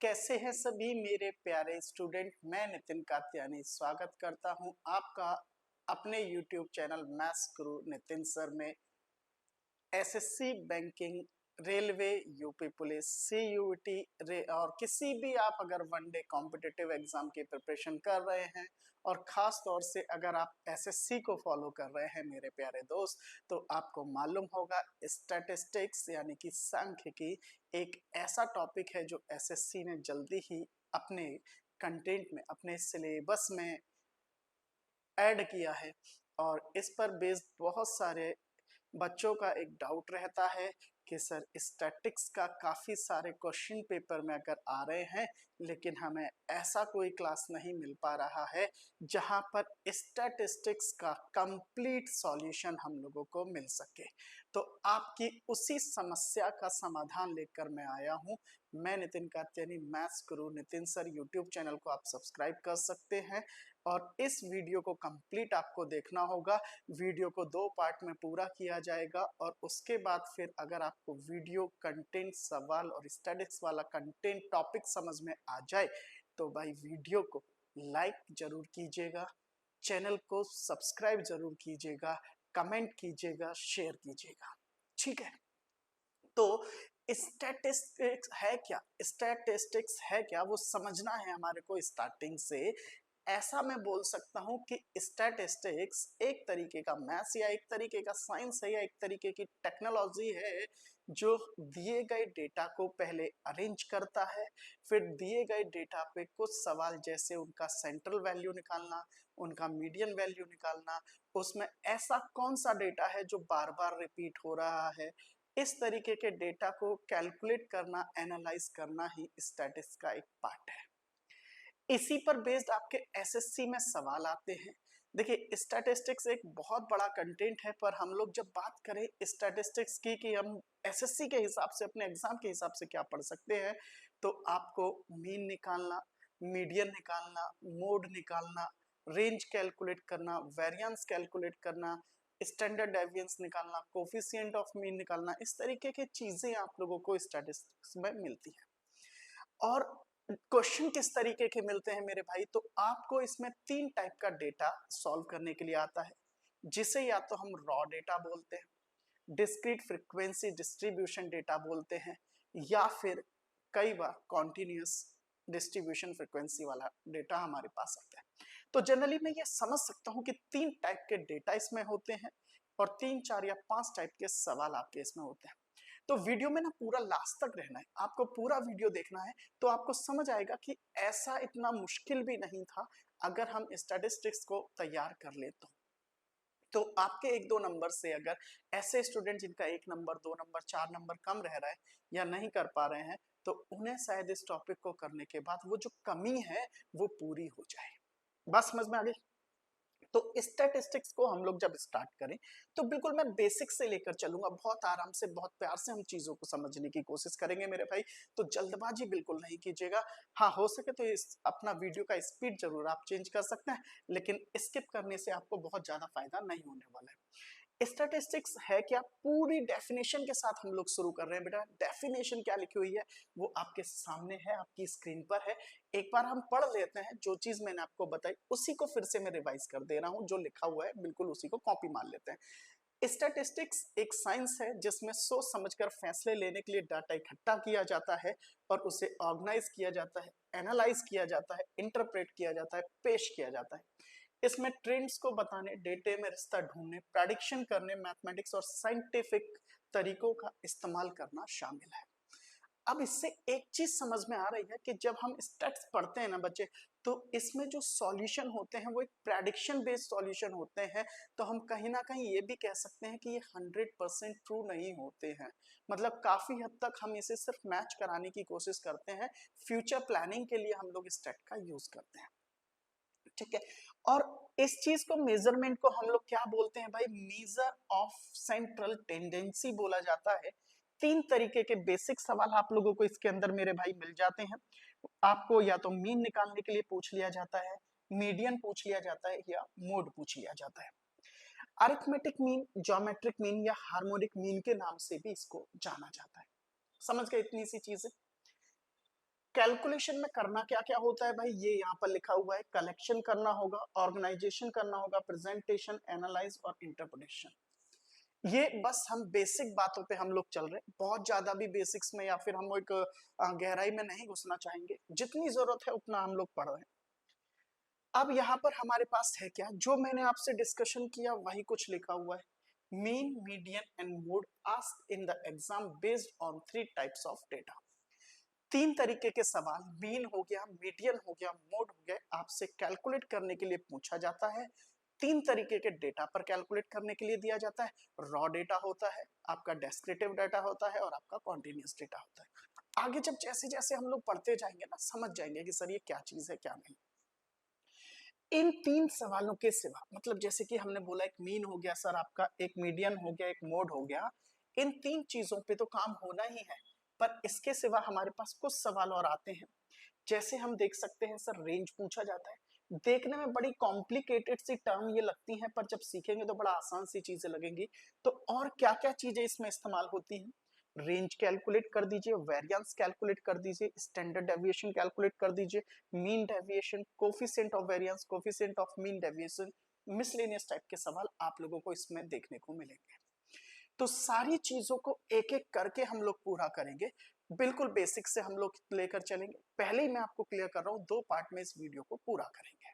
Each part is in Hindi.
कैसे हैं सभी मेरे प्यारे स्टूडेंट। मैं नितिन कात्यानी स्वागत करता हूं आपका अपने YouTube चैनल मैथ्स गुरु नितिन सर में। SSC banking, railway, UP police, CUET और किसी भी आप अगर वनडे कॉम्पिटिटिव एग्जाम की प्रिपरेशन कर रहे हैं और खास तौर से अगर आप एसएससी को फॉलो कर रहे हैं मेरे प्यारे दोस्त, तो आपको मालूम होगा स्टैटिस्टिक्स यानी कि सांख्यिकी एक ऐसा टॉपिक है जो एसएससी ने जल्दी ही अपने कंटेंट में, अपने सिलेबस में ऐड किया है। और इस पर बेस्ड बहुत सारे बच्चों का एक डाउट रहता है कि सर स्टैटिक्स का काफ़ी सारे क्वेश्चन पेपर में अगर आ रहे हैं, लेकिन हमें ऐसा कोई क्लास नहीं मिल पा रहा है जहां पर स्टैटिस्टिक्स का कंप्लीट सॉल्यूशन हम लोगों को मिल सके। तो आपकी उसी समस्या का समाधान लेकर मैं आया हूं। मैं नितिन कात्यानी, मैथ्स गुरु नितिन सर यूट्यूब चैनल को आप सब्सक्राइब कर सकते हैं और इस वीडियो को कंप्लीट आपको देखना होगा। वीडियो को 2 पार्ट में पूरा किया जाएगा और उसके बाद फिर अगर आपको वीडियो कंटेंट, सवाल और स्टैटिक्स वाला कंटेंट टॉपिक समझ में आ जाए तो भाई वीडियो को लाइक जरूर कीजिएगा, चैनल को सब्सक्राइब जरूर कीजिएगा, कमेंट कीजिएगा, शेयर कीजिएगा। ठीक है, तो स्टैटिस्टिक्स है क्या, स्टैटिस्टिक्स है क्या वो समझना है हमारे को स्टार्टिंग से। ऐसा मैं बोल सकता हूं कि स्टैटिस्टिक्स एक तरीके का मैथ्स या एक तरीके का साइंस है या एक तरीके की टेक्नोलॉजी है जो दिए गए डेटा को पहले अरेंज करता है, फिर दिए गए डेटा पे कुछ सवाल जैसे उनका सेंट्रल वैल्यू निकालना, उनका मीडियन वैल्यू निकालना, उसमें ऐसा कौन सा डेटा है जो बार बार रिपीट हो रहा है, इस तरीके के डेटा को कैलकुलेट करना, एनालाइज करना ही स्टैटिस्टिक्स का एक पार्ट है। इसी पर बेस्ड आपके एसएससी में सवाल आते हैं। देखिए स्टैटिस्टिक्स एक बहुत बड़ा कंटेंट है, पर हम लोग जब बात करें स्टैटिस्टिक्स की कि हम एसएससी के हिसाब से, अपने एग्जाम के हिसाब से क्या पढ़ सकते हैं, तो आपको मीन निकालना, मीडियन निकालना, मोड निकालना, रेंज कैलकुलेट करना, वेरिएंस कैलकुलेट करना, स्टैंडर्ड डेविएंस निकालना, कोफिशिएंट ऑफ मीन निकालना, इस तरीके की चीजें आप लोगों को स्टैटिस्टिक्स में मिलती है। और क्वेश्चन किस तरीके के मिलते हैं मेरे भाई, तो आपको इसमें 3 टाइप का डेटा सॉल्व करने के लिए आता है, जिसे या तो हम रॉ डेटा बोलते हैं, डिस्क्रीट फ्रीक्वेंसी डिस्ट्रीब्यूशन डेटा बोलते हैं, या फिर कई बार कॉन्टिन्यूस डिस्ट्रीब्यूशन फ्रीक्वेंसी वाला डेटा हमारे पास आता है। तो जनरली मैं ये समझ सकता हूँ कि 3 टाइप के डेटा इसमें होते हैं और 3, 4 या 5 टाइप के सवाल आपके इसमें होते हैं। तो वीडियो में ना पूरा लास्ट तक रहना है, आपको पूरा वीडियो देखना है, तो आपको समझ आएगा कि ऐसा इतना मुश्किल भी नहीं था अगर हम स्टैटिस्टिक्स को तैयार कर ले तो आपके 1-2 नंबर से अगर ऐसे स्टूडेंट जिनका 1 नंबर, 2 नंबर, 4 नंबर कम रह रहा है या नहीं कर पा रहे हैं, तो उन्हें शायद इस टॉपिक को करने के बाद वो जो कमी है वो पूरी हो जाए। बात समझ में आ गई? तो स्टैटिस्टिक्स को हम लोग जब स्टार्ट करें तो बिल्कुल मैं बेसिक से लेकर चलूंगा, बहुत आराम से, बहुत प्यार से हम चीजों को समझने की कोशिश करेंगे मेरे भाई। तो जल्दबाजी बिल्कुल नहीं कीजिएगा। हाँ, हो सके तो इस अपना वीडियो का स्पीड जरूर आप चेंज कर सकते हैं, लेकिन स्किप करने से आपको बहुत ज्यादा फायदा नहीं होने वाला है। स्टैटिस्टिक्स है क्या, पूरी डेफिनेशन के साथ हम लोग शुरू कर रहे हैं बेटा। डेफिनेशन क्या लिखी हुई है वो आपके सामने है, आपकी स्क्रीन पर है। एक बार हम पढ़ लेते हैं, जो चीज मैंने आपको बताई उसी को फिर से मैं रिवाइज कर दे रहा हूं, जो लिखा हुआ है बिल्कुल उसी को कॉपी मार लेते हैं। स्टैटिस्टिक्स एक साइंस है जिसमें सोच समझकर फैसले लेने के लिए डाटा इकट्ठा किया जाता है और उसे ऑर्गेनाइज किया जाता है, एनालाइज किया जाता है, इंटरप्रेट किया जाता है, पेश किया जाता है। इसमें ट्रेंड्स को बताने, डेटे में रिश्ता ढूंढने, प्रेडिक्शन करने, मैथमेटिक्स और साइंटिफिक तरीकों का इस्तेमाल करना शामिल है। अब इससे एक चीज समझ में आ रही है कि जब हम स्टैट्स पढ़ते हैं ना बच्चे, तो इसमें जो सॉल्यूशन होते हैं वो एक प्रेडिक्शन बेस्ड सॉल्यूशन होते हैं। तो हम कहीं ना कहीं ये भी कह सकते हैं कि ये 100% ट्रू नहीं होते हैं। मतलब काफी हद तक हम इसे सिर्फ मैच कराने की कोशिश करते हैं, फ्यूचर प्लानिंग के लिए हम लोग स्टैट का यूज करते हैं। ठीक है, और इस चीज को, मेजरमेंट को हम लोग क्या बोलते हैं भाई, मेजर ऑफ सेंट्रल टेंडेंसी बोला जाता है। 3 तरीके के बेसिक सवाल आप लोगों को इसके अंदर मेरे भाई मिल जाते हैं। आपको या तो मीन निकालने के लिए पूछ लिया जाता है, मीडियन पूछ लिया जाता है, या मोड पूछ लिया जाता है। अरिथमेटिक मीन, ज्योमेट्रिक मीन या हार्मोनिक मीन के नाम से भी इसको जाना जाता है। समझ गए इतनी सी चीजें? कैलकुलेशन में करना क्या क्या होता है भाई, ये यहाँ पर लिखा हुआ है। कलेक्शन करना होगा, ऑर्गेनाइजेशन करना होगा, प्रेजेंटेशन, एनालाइज और इंटरप्रिटेशन। ये बस हम बेसिक बातों पे हम लोग चल रहे हैं, बहुत ज्यादा भी बेसिक्स में या फिर हम एक गहराई में नहीं घुसना चाहेंगे, जितनी जरूरत है उतना हम लोग पढ़ रहे हैं। अब यहाँ पर हमारे पास है क्या, जो मैंने आपसे डिस्कशन किया वही कुछ लिखा हुआ है। Mean, median and mode asked in the exam based on 3 types of data. 3 तरीके के सवाल, मीन हो गया, मीडियन हो गया, मोड हो गया, आपसे कैलकुलेट करने के लिए पूछा जाता है। 3 तरीके के डेटा पर कैलकुलेट करने के लिए दिया जाता है। रॉ डेटा होता है, आपका डेस्क्रिप्टिव डेटा होता है और आपका कॉन्टिन्यूस डेटा होता है। आगे जब जैसे जैसे हम लोग पढ़ते जाएंगे ना, समझ जाएंगे कि सर ये क्या चीज है क्या नहीं। इन 3 सवालों के सिवा, मतलब जैसे कि हमने बोला एक मीन हो गया सर आपका, एक मीडियन हो गया, एक मोड हो गया, इन 3 चीजों पे तो काम होना ही है। पर इसके सिवा हमारे पास कुछ सवाल और आते हैं। जैसे हम देख सकते हैं सर, रेंज पूछा जाता है। देखने में बड़ी कॉम्प्लिकेटेड सी टर्म ये लगती हैं, पर जब सीखेंगे तो बड़ा आसान सी चीजें लगेंगी। तो और क्या क्या चीजें इसमें इस्तेमाल होती हैं, रेंज कैलकुलेट कर दीजिए, वेरिएंस कैलकुलेट कर दीजिए, स्टैंडर्ड डेविएशन कैलकुलेट कर दीजिए, mean deviation, coefficient of variance, coefficient of mean deviation, miscellaneous type के सवाल आप लोगों को इसमें देखने को मिलेंगे। तो सारी चीजों को एक एक करके हम लोग पूरा करेंगे, बिल्कुल बेसिक से हम लोग लेकर चलेंगे। पहले ही मैं आपको क्लियर कर रहा हूं, 2 पार्ट में इस वीडियो को पूरा करेंगे,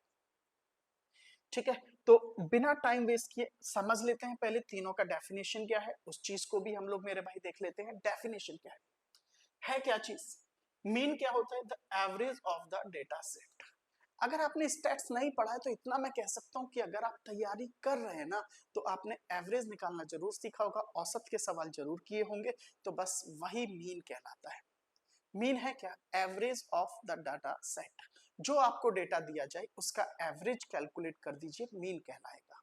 ठीक है। तो बिना टाइम वेस्ट किए समझ लेते हैं पहले तीनों का डेफिनेशन क्या है, उस चीज को भी हम लोग मेरे भाई देख लेते हैं। डेफिनेशन क्या है क्या चीज। मीन क्या होता है, the average of the data set. अगर आपने स्टैट्स नहीं पढ़ा है तो इतना मैं कह सकता हूं कि अगर आप तैयारी कर रहे हैं ना, तो आपने एवरेज निकालना जरूर सीखा होगा, औसत के सवाल जरूर किए होंगे। तो बस वही मीन कहलाता है। मीन है क्या, average of the data set. जो आपको डेटा दिया जाए उसका एवरेज कैलकुलेट कर दीजिए, मीन कहलाएगा।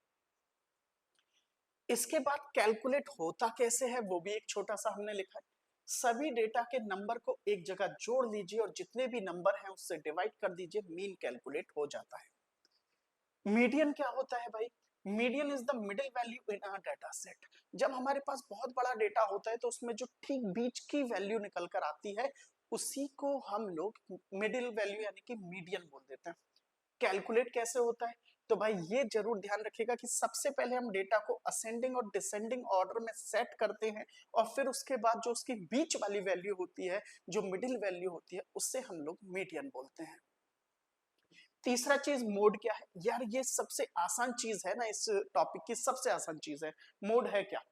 इसके बाद कैलकुलेट होता कैसे है वो भी एक छोटा सा हमने लिखा है। सभी डेटा के नंबर को एक जगह जोड़ लीजिए और जितने भी नंबर हैं उससे डिवाइड कर दीजिए, मीन कैलकुलेट हो जाता है। मीडियन क्या होता है भाई, median is the middle value in a data set. जब हमारे पास बहुत बड़ा डेटा होता है तो उसमें जो ठीक बीच की वैल्यू निकल कर आती है, उसी को हम लोग मिडिल वैल्यू यानी कि मीडियन बोल देते हैं। कैलकुलेट कैसे होता है, तो भाई ये जरूर ध्यान रखिएगा कि सबसे पहले हम डेटा को असेंडिंग और डिसेंडिंग ऑर्डर में सेट करते हैं, और फिर उसके बाद जो उसकी बीच वाली वैल्यू होती है, जो मिडिल वैल्यू होती है, उससे हम लोग मीडियन बोलते हैं। तीसरा चीज मोड क्या है, यार ये सबसे आसान चीज है ना, इस टॉपिक की सबसे आसान चीज है। मोड है क्या,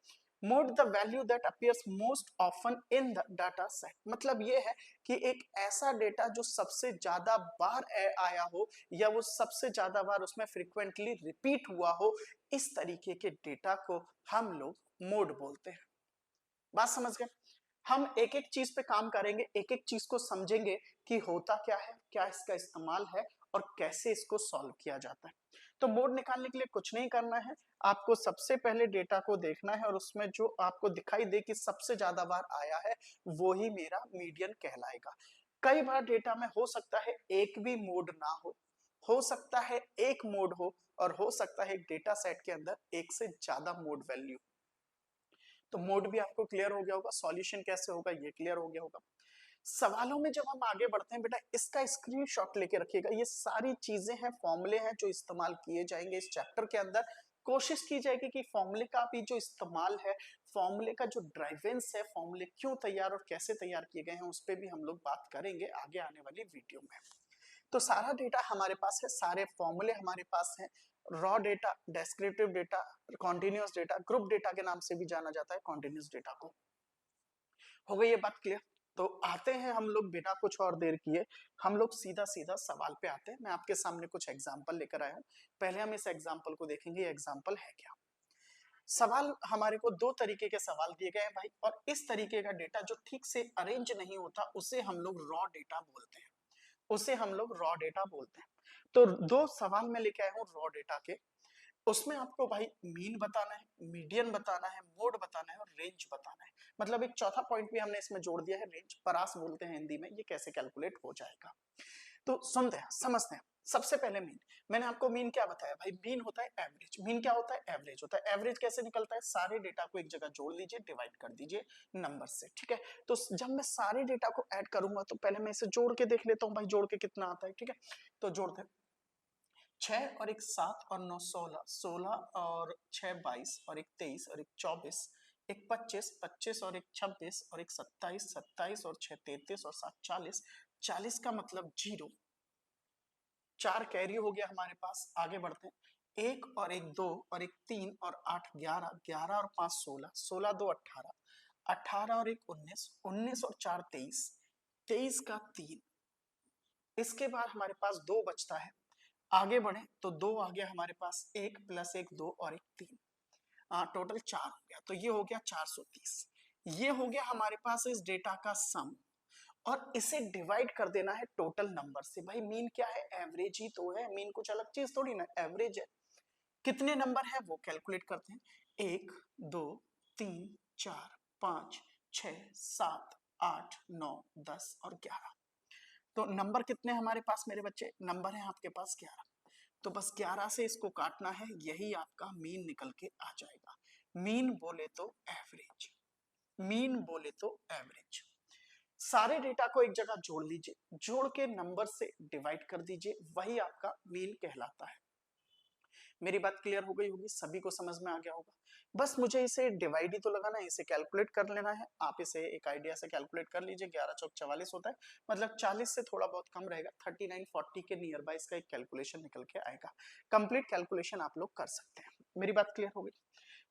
mode the value that appears most often in the data set. मतलब ये है कि एक ऐसा डेटा जो सबसे ज्यादा बार आया हो, या वो सबसे ज्यादा बार उसमें फ्रिक्वेंटली रिपीट हुआ हो, इस तरीके के डेटा को हम लोग मोड बोलते हैं। बात समझ गए। हम एक एक चीज पे काम करेंगे, एक एक चीज को समझेंगे कि होता क्या है, क्या इसका इस्तेमाल है और कैसे इसको सॉल्व किया जाता है। तो मोड निकालने के लिए कुछ नहीं करना है, आपको सबसे पहले डेटा को देखना है और उसमें जो आपको दिखाई दे कि सबसे ज्यादा बार आया है, वो ही मेरा मीडियन कहलाएगा। कई बार डेटा में हो सकता है एक भी मोड ना हो सकता है एक मोड और हो सकता है एक डेटा सेट के अंदर एक से ज्यादा मोड वैल्यू। तो मोड भी आपको क्लियर हो गया होगा, सॉल्यूशन कैसे होगा ये क्लियर हो गया होगा। सवालों में जब हम आगे बढ़ते हैं बेटा, इसका स्क्रीनशॉट लेके रखिएगा। ये सारी चीजें हैं, फॉर्मूले हैं जो इस्तेमाल किए जाएंगे इस चैप्टर के अंदर। कोशिश की जाएगी कि फॉर्मूले का भी जो इस्तेमाल है, फॉर्मूले का जो ड्राइवेंस है, फॉर्मूले क्यों तैयार और कैसे तैयार किए गए हैं, उस पर भी हम लोग बात करेंगे आगे आने वाली वीडियो में। तो सारा डेटा हमारे पास है, सारे फॉर्मूले हमारे पास हैं। Raw data, descriptive data, continuous data, group data के नाम से भी जाना जाता है कॉन्टिन्यूअस डेटा को। हो गई ये बात क्लियर। तो आते हैं हम लोग बिना कुछ और देर किए, हम लोग सीधा सीधा सवाल पे आते हैं। मैं आपके सामने कुछ एग्जाम्पल लेकर आया हूं। पहले हम इस एग्जाम्पल को देखेंगे, एग्जाम्पल है क्या। सवाल हमारे को 2 तरीके के सवाल दिए गए हैं भाई, और इस तरीके का डेटा जो ठीक से अरेंज नहीं होता उसे हम लोग रॉ डेटा बोलते हैं, उसे हम लोग रॉ डेटा बोलते हैं। तो 2 सवाल मैं लेके आया हूँ रॉ डेटा के। उसमें आपको भाई मीन बताना है, मीडियन बताना है, मोड बताना है और रेंज बताना है। मतलब एक चौथा पॉइंट भी हमने इसमें जोड़ दिया है, रेंज, परास बोलते हैं हिंदी में, ये कैसे कैलकुलेट हो जाएगा। तो सुनते हैं, समझते हैं। सबसे पहले मीन, मैंने आपको मीन क्या बताया भाई, मीन होता है एवरेज। मीन क्या होता है, एवरेज होता है। एवरेज कैसे निकलता है, सारे डेटा को एक जगह जोड़ लीजिए, डिवाइड कर दीजिए नंबर से, ठीक है। तो जब मैं सारे डेटा को ऐड करूंगा तो पहले मैं इसे जोड़ के देख लेता हूँ भाई, जोड़ के कितना आता है, ठीक है। तो जोड़ते हैं, 6 और 1 7 और 9 16, 16 और 6 22 और 1 23 और 1 24, 1 25, 25 और 1 26 और 1 27, 27 और 6 33 और 7 40, 40 का मतलब 0, 4 कैरी हो गया हमारे पास। आगे बढ़ते हैं, 1 और 1 2 और 1 3 और 8 11, 11 और 5 16, 16 2 18, 18 और 1 19, 19 और 4 23, 23 का 3। इसके बाद हमारे पास 2 बचता है। आगे बढ़े तो 2 आ गया हमारे पास, 1 प्लस 1 2 और 1 3, टोटल 4 हो गया। तो ये हो गया 430। ये हो गया हमारे पास इस डेटा का सम, और इसे डिवाइड कर देना है टोटल नंबर से। भाई मीन क्या है, एवरेज ही तो है, मीन कुछ अलग चीज थोड़ी ना, एवरेज है। कितने नंबर है वो कैलकुलेट करते हैं, 1 2 3 4 5 6 7 8 9 10 और 11। तो नंबर कितने हमारे पास मेरे बच्चे, नंबर है आपके पास 11। तो बस 11 से इसको काटना है, यही आपका मीन निकल के आ जाएगा। मीन बोले तो एवरेज, मीन बोले तो एवरेज। सारे डेटा को एक जगह जोड़ लीजिए, जोड़ के नंबर से डिवाइड कर दीजिए, वही आपका मीन कहलाता है। मेरी बात क्लियर हो गई होगी, सभी को समझ में आ गया होगा। बस मुझे इसे डिवाइड ही तो लगाना है, इसे कैलकुलेट कर लेना है। आप इसे एक आइडिया से कैलकुलेट कर लीजिए, 11 चौक 44 होता है, मतलब 40 से थोड़ा बहुत कम रहेगा, 39 40 के नियर बाय इसका एक कैलकुलेशन निकल के आएगा। कंप्लीट कैलकुलेशन आप लोग कर सकते हैं। मेरी बात क्लियर हो गई,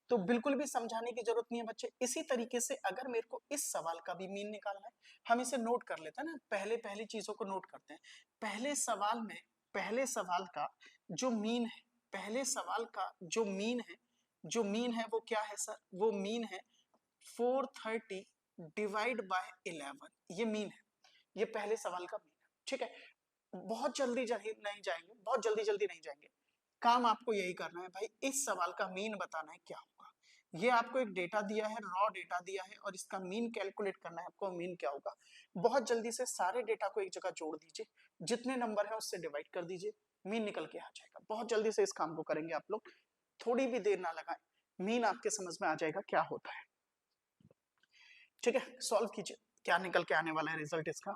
तो बिल्कुल भी समझाने की जरूरत नहीं है बच्चे। इसी तरीके से अगर मेरे को इस सवाल का भी मीन निकालना है, हम इसे नोट कर लेते हैं ना, पहले पहली चीजों को नोट करते हैं। पहले सवाल में, पहले सवाल का जो मीन है, पहले सवाल का जो मीन है, जो मीन है वो क्या है सर, वो मीन है 430 डिवाइड बाय 11। ये मीन है, ये पहले सवाल का मीन है, ठीक है। बहुत जल्दी जल्दी नहीं जाएंगे, बहुत जल्दी जल्दी नहीं जाएंगे, काम आपको यही करना है भाई, इस सवाल का मीन बताना है क्या होगा। ये आपको एक डेटा दिया है, रॉ डेटा दिया है, और इसका मीन कैलकुलेट करना है आपको, मीन क्या होगा। बहुत जल्दी से सारे डेटा को एक जगह जोड़ दीजिए, जितने नंबर है उससे डिवाइड कर दीजिए, मीन निकल के आ जाएगा। बहुत जल्दी से इस काम को करेंगे आप लोग, थोड़ी भी देर ना लगाएं, मीन आपके समझ में आ जाएगा क्या होता है, ठीक है। सॉल्व कीजिए, क्या निकल के आने वाला है रिजल्ट इसका।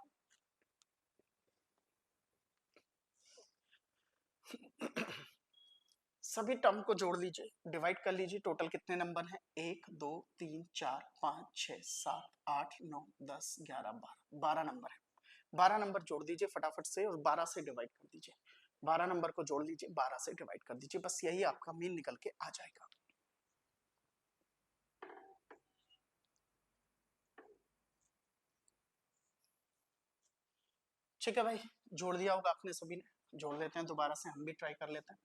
सभी टर्म को जोड़ लीजिए, डिवाइड कर लीजिए, टोटल कितने नंबर हैं, 1 2 3 4 5 6 7 8 9 10 11 12, 12 नंबर है। 12 नंबर जोड़ दीजिए फटाफट से, और 12 से डिवाइड कर दीजिए। 12 नंबर को जोड़ लीजिए, 12 से डिवाइड कर दीजिए, बस यही आपका मीन निकल के आ जाएगा। ठीक है भाई, जोड़ दिया होगा आपने सभी ने, जोड़ लेते हैं दोबारा से, हम भी ट्राई कर लेते हैं।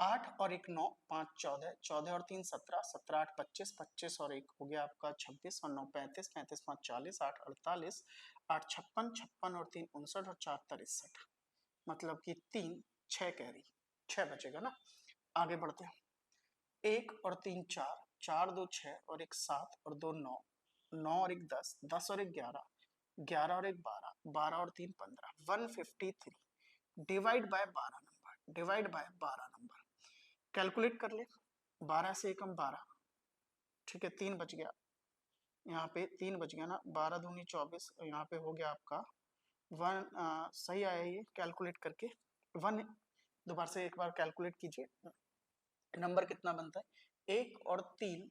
8 और 1 9, 5 14, 14 और 3 17, 17 8 25, 25 और 1 हो गया आपका 26 और 9 35, 35 5 40, 8 48, 8 56, 56 और 3 59 और 4 63, मतलब कि 3 6 कैरी, 6 बचेगा ना। आगे बढ़ते हैं, 1 और 3 4, 4 2 6 और 1 7 और 2 9, 9 और 1 10, 10 और 1 11, 11 और 1 12, 12 और 3 15, 153 divide by 12 number, divide by 12 number. Calculate कर ले, 12 से एकम 12, ठीक है, 3 बच गया, यहाँ पे 3 बच गया ना, 12 दूनी 24, यहाँ पे हो गया आपका 1, सही आया ये कैलकुलेट करके 1। दोबारा से एक बार कैलकुलेट कीजिए, नंबर कितना बनता है, 1 और 3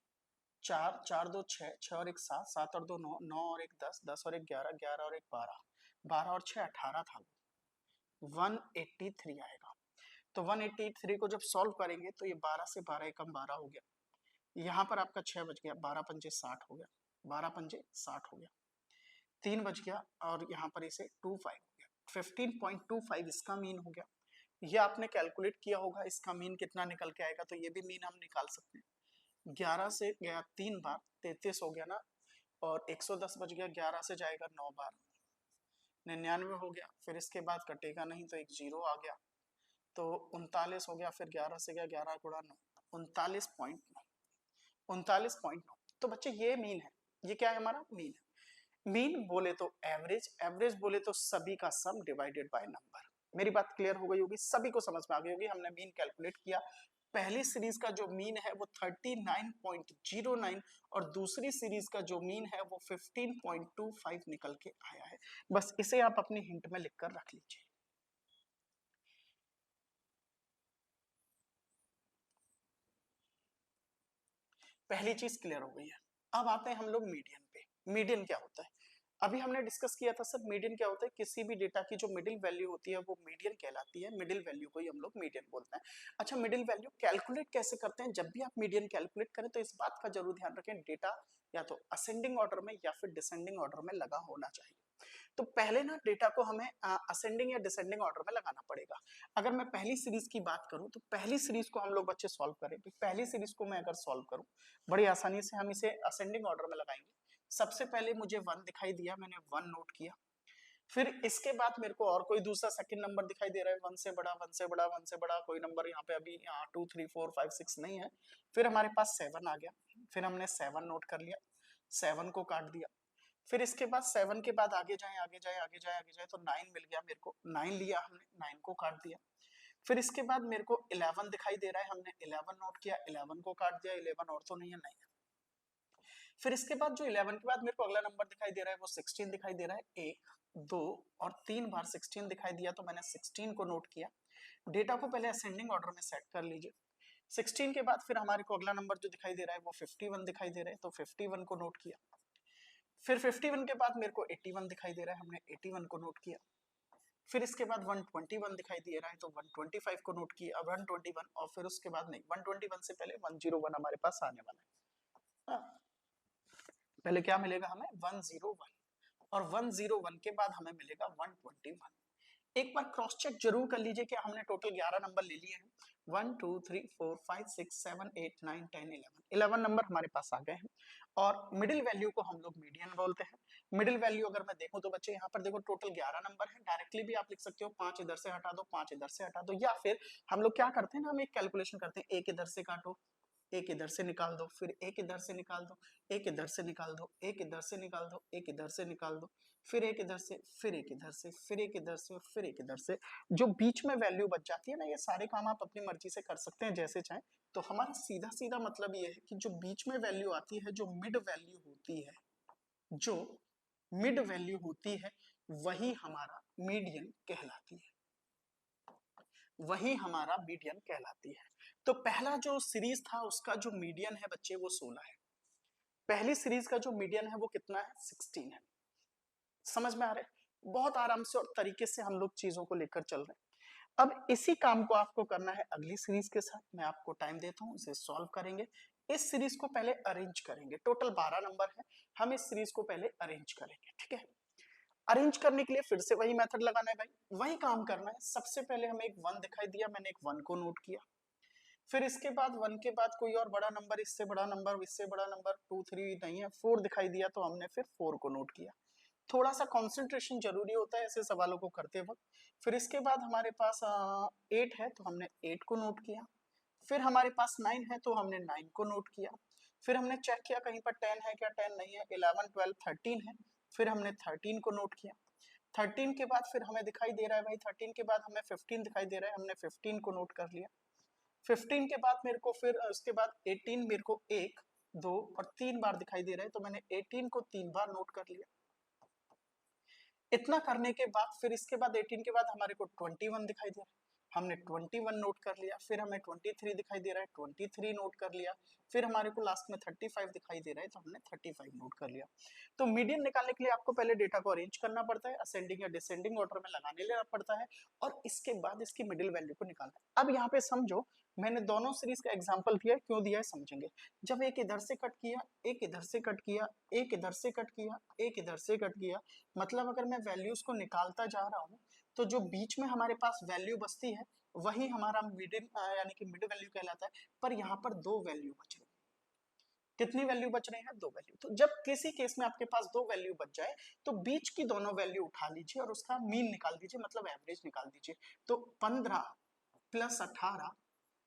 4, 4 2 6, 6 और 1 7, 7 और 2 9, 9 और 1 10, 10 और 1 11, 11 और 1 12, 12 और 6 18 था, 183 आएगा। तो 183 को जब सॉल्व करेंगे तो ये 12 से 12 एकम 12 हो गया, यहाँ पर आपका 6 बच गया, 12 पंजे 60 हो गया, 12 पंजे 60 हो गया, 3 बच गया, और यहाँ पर इसे 25 हो गया, 15.25 इसका मीन हो गया। ये आपने कैलकुलेट किया होगा, इसका मीन कितना निकल के आएगा, तो ये भी मीन हम निकाल सकते हैं। 11 से गया 3 बार, 33 हो गया ना, और 110 बच गया, 11 से जाएगा 9 बार, 99 हो गया, फिर इसके बाद कटेगा नहीं तो एक जीरो आ गया, तो 39 हो गया, फिर 11 से गया 11 गुणा 9, 39.9, 39.9। तो बच्चे ये मीन है, ये क्या है हमारा मीन है। मीन बोले तो एवरेज, एवरेज बोले तो सभी का सम डिवाइडेड बाय नंबर। मेरी बात क्लियर हो गई होगी, सभी को समझ में आ गई होगी। हमने मीन कैलकुलेट किया, पहली सीरीज का जो मीन है वो 39.09 और दूसरी सीरीज का जो मीन है वो 15.25 निकल के आया है। बस इसे आप अपनी हिंट में लिखकर रख लीजिए। पहली चीज क्लियर हो गई है। अब आते हैं हम लोग मीडियन पे। मीडियन क्या होता है? अभी हमने डिस्कस किया था सर, मीडियन क्या होता है? किसी भी डेटा की जो मिडिल वैल्यू होती है वो मीडियन कहलाती है। मिडिल वैल्यू को ही हम लोग मीडियन बोलते हैं। अच्छा, मिडिल वैल्यू कैलकुलेट कैसे करते हैं? जब भी आप मीडियन कैलकुलेट करें तो इस बात का जरूर ध्यान रखें, डेटा या तो असेंडिंग ऑर्डर में या फिर डिसेंडिंग ऑर्डर में लगा होना चाहिए। तो पहले ना डेटा को हमें असेंडिंग या डिसेंडिंग ऑर्डर में लगाना पड़ेगा। अगर मैं पहली सीरीज की बात करूं तो पहली सीरीज को हम लोग बच्चे सॉल्व करें। पहली सीरीज को मैं अगर सॉल्व करूं, बड़ी आसानी से हम इसे असेंडिंग ऑर्डर में लगाएंगे। सबसे पहले मुझे 1 दिखाई दिया, मैंने 1 नोट किया। फिर इसके बाद मेरे को और कोई दूसरा सेकंड नंबर दिखाई दे रहा है, 1 से बड़ा, 1 से बड़ा, 1 से बड़ा कोई नंबर यहाँ पे अभी 2 3 4 5 6 नहीं है। फिर हमारे पास 7 आ गया, फिर हमने 7 नोट कर लिया, 7 को काट दिया। फिर इसके बाद 7 के बाद आगे जाए आगे जाए आगे जाए आगे जाए तो 9 मिल गया मेरे को, 9 लिया हमने, 9 को काट दिया। फिर इसके बाद मेरे को 11 दिखाई दे रहा है, हमने 11 नोट किया, 11 को काट दिया, 11 और तो नहीं है, नहीं है। फिर इसके बाद जो 11 के बाद मेरे को अगला नंबर दिखाई दे रहा है वो 16 दिखाई दे रहा है। 1 2 और 3 बार 16 दिखाई दिया तो मैंने 16 को नोट किया। डेटा को पहले असेंडिंग ऑर्डर में सेट कर लीजिए। 16 के बाद फिर हमारे को अगला नंबर जो दिखाई दे रहा है वो 51 दिखाई दे रहा है, तो 51 को नोट किया। फिर 51 के बाद मेरे को 81 दिखाई दे रहा है, हमने 81 को नोट किया। फिर इसके बाद 121 दिखाई दे रहा है तो 125 को नोट किया, 121 और फिर उसके बाद नहीं, 121 से पहले 101 हमारे पास आने वाला है। हाँ, पहले क्या मिलेगा हमें? 101 और 101 के बाद हमें मिलेगा 121। एक बार क्रॉस चेक जरूर कर लीजिए कि हमने टोटल 11 नंबर ले लिए हैं। 1 2 3 4 5 6 7 8 9 10 11 नंबर हमारे पास आ गए हैं। और मिडिल वैल्यू को हम लोग मीडियन बोलते हैं। मिडिल वैल्यू अगर मैं देखूं तो बच्चे यहाँ पर देखो टोटल 11 नंबर है। डायरेक्टली भी आप लिख सकते हो, 5 इधर से हटा दो, 5 इधर से हटा दो, या फिर हम लोग क्या करते हैं ना, हम एक कैलकुलेशन करते हैं, एक इधर से काटो, एक इधर से निकाल दो, फिर एक इधर से निकाल दो, एक इधर से निकाल दो, एक इधर से निकाल दो, एक इधर से निकाल दो, फिर एक इधर से, फिर एक इधर से, फिर एक इधर से, फिर एक इधर से। जो बीच में वैल्यू बच जाती है ना, ये सारे काम आप अपनी मर्जी से कर सकते हैं जैसे चाहें। तो हमारा सीधा सीधा मतलब ये है कि जो बीच में वैल्यू आती है, जो मिड वैल्यू होती है, जो मिड वैल्यू होती है वही हमारा मीडियन कहलाती है, वही हमारा मीडियन कहलाती है। तो पहला जो सीरीज था उसका जो मीडियन है बच्चे वो 16 है। पहली सीरीज का जो मीडियन है वो कितना है? 16 है। समझ में आ रहा है? बहुत आराम से और तरीके से हम लोग चीजों को लेकर चल रहे हैं। अब इसी काम को आपको करना है अगली सीरीज के साथ। मैं आपको टाइम देता हूं, इसे सॉल्व करेंगे। इस सीरीज को पहले अरेंज करेंगे, टोटल 12 नंबर है, हम इस सीरीज को पहले अरेंज करेंगे, ठीक है? अरेंज करने के लिए फिर से वही मेथड लगाना है भाई, वही काम करना है। सबसे पहले हमें एक 1 दिखाई दिया, मैंने एक 1 को नोट किया। फिर इसके बाद 1 के बाद कोई और बड़ा नंबर, इससे बड़ा नंबर, इससे बड़ा नंबर, 2 3 नहीं है, 4 दिखाई दिया तो हमने फिर 4 को नोट किया। थोड़ा सा कंसंट्रेशन जरूरी होता है ऐसे सवालों को करते वक्त। फिर इसके बाद हमारे पास 8 है तो हमने 8 को नोट किया। फिर हमारे पास 9 है तो हमने 9 को नोट किया। फिर हमने चेक किया कहीं पर 10 है क्या, 10 नहीं है। 11 12 13 है, फिर हमने 13 को नोट किया। 13 के बाद फिर हमें दिखाई दे रहा है भाई, 13 के बाद हमें 15 दिखाई दे रहा है, हमने 15 को नोट कर लिया। 15 के बाद मेरे को फिर उसके बाद 18 मेरे को 1 2 और 3 बार दिखाई दे रहा है तो मैंने 18 को 3 बार नोट कर लिया। इतना करने के बाद फिर इसके बाद 18 के बाद हमारे को 21 दिखाई दे रहा है, हमने 21 नोट कर लिया। फिर हमें 23 दिखाई दे रहा है, 23 नोट कर लिया। फिर हमारे को लास्ट में 35 दिखाई दे रहा है तो हमने 35 नोट कर लिया। तो मीडियन निकालने के लिए आपको पहले डेटा को अरेंज करना पड़ता है, असेंडिंग या डिसेंडिंग ऑर्डर में लगाने लेना पड़ता है, और इसके बाद इसकी मिडिल वैल्यू को निकालना है। अब यहाँ पे समझो, मैंने दोनों सीरीज का एग्जाम्पल दिया है, क्यों दिया है समझेंगे। जब एक इधर से कट किया, एक इधर से कट किया, एक इधर से कट किया, एक इधर से कट किया, मतलब अगर मैं वैल्यूज को निकालता जा रहा हूँ तो जो बीच में हमारे पास वैल्यू बचती है वही हमारा मिडिल यानी कि मिड वैल्यू कहलाता है। पर यहाँ पर दो वैल्यू बच रही, कितनी वैल्यू बच रही है? दो वैल्यू। तो जब किसी केस में आपके पास दो वैल्यू बच जाए तो बीच की दोनों वैल्यू उठा लीजिए और उसका मीन निकाल दीजिए, मतलब एवरेज निकाल दीजिए। तो 15 प्लस 18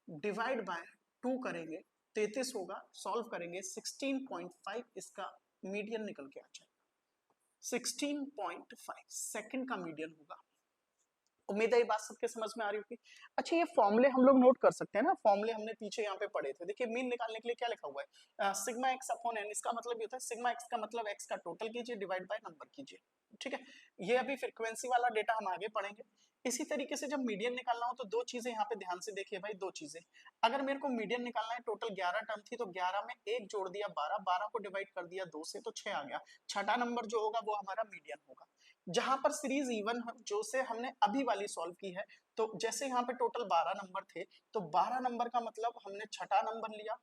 डिवाइड बाय 2 करेंगे 33 होगा, सॉल्व करेंगे 16.5 इसका मीडियन निकल के आ जाएगा। 16.5 सेकंड का मीडियन होगा। उम्मीद है ये बात सबके समझ में आ रही होगी। अच्छा, ये फॉर्मूले हम लोग नोट कर सकते हैं ना, फॉर्मूले हमने पीछे यहाँ पे पढ़े थे। देखिए मीन निकालने के लिए क्या लिखा हुआ है, सिग्मा एक्स अपॉन एन। इसका मतलब ये होता है सिग्मा एक्स का मतलब एक्स का टोटल कीजिए डिवाइड बाय नंबर कीजिए, ठीक है। ये अभी फ्रीक्वेंसी वाला डेटा हम आगे पढ़ेंगे। इसी तरीके से जब मीडियन निकालना हो तो दो चीजें यहाँ पे ध्यान से देखिए भाई, दो चीजें। अगर मेरे को मीडियन निकालना है, टोटल 11 टर्म थी तो 11 में एक जोड़ दिया 12, 12 को डिवाइड कर दिया 2 से तो 6 आ गया। छठा नंबर जो होगा वो हमारा मीडियन होगा। जहां पर सीरीज इवन जो से हमने अभी वाली सॉल्व की है, तो जैसे यहाँ पे टोटल 12 नंबर थे तो 12 नंबर का मतलब हमने छठा नंबर लिया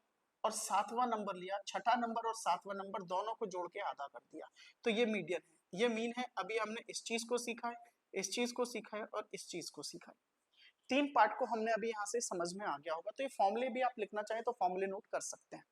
और सातवां नंबर लिया, छठा नंबर और सातवां नंबर दोनों को जोड़ के आधा कर दिया, तो ये मीडियन है, ये मीन है। अभी हमने इस चीज को सीखा है, इस चीज को सीखा है और इस चीज को सीखा है। तीन पार्ट को हमने अभी यहाँ से समझ में आ गया होगा। तो ये फॉर्मूले भी आप लिखना चाहे तो फॉर्मूले नोट कर सकते हैं।